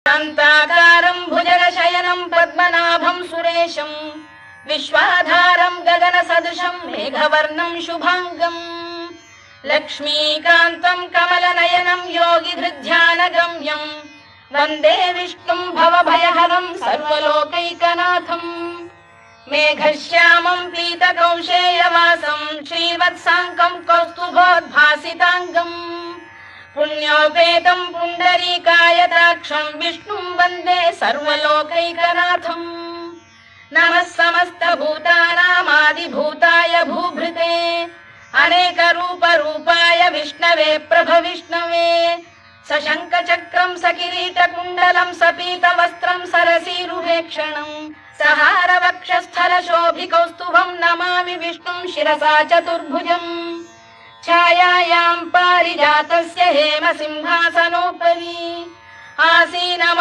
शान्ताकारं भुजगशयनं पद्मनाभं सुरेशं विश्वाधारं गगनसदृशं मेघवर्णं शुभांगम् लक्ष्मीकान्तं कमलनयनं योगिधृध्यानगम्यं वन्दे विष्णुं भवभयहरं सर्वलोकैकनाथम् मेघश्यामं पीतकौशेयवासं श्रीवत्साङ्कं कौस्तुभोद्भासिताङ्गम् पुण्योपेतं पुण्डरीकायताक्षं विष्णुं वन्दे सर्वलोकैकनाथम् नमः समस्तभूतानामादिभूताय भूभृते अनेकरूपरूपाय विष्णवे प्रभविष्णवे सशङ्खचक्रं सकिरीटकुण्डलं सपीतवस्त्रं सरसीरुहेक्षणं सहारवक्षस्थलशोभिकौस्तुभं नमामि विष्णुं शिरसा चतुर्भुजम् छायायां पारिजातस्य हेमसिंहासनोपरि आसीनम्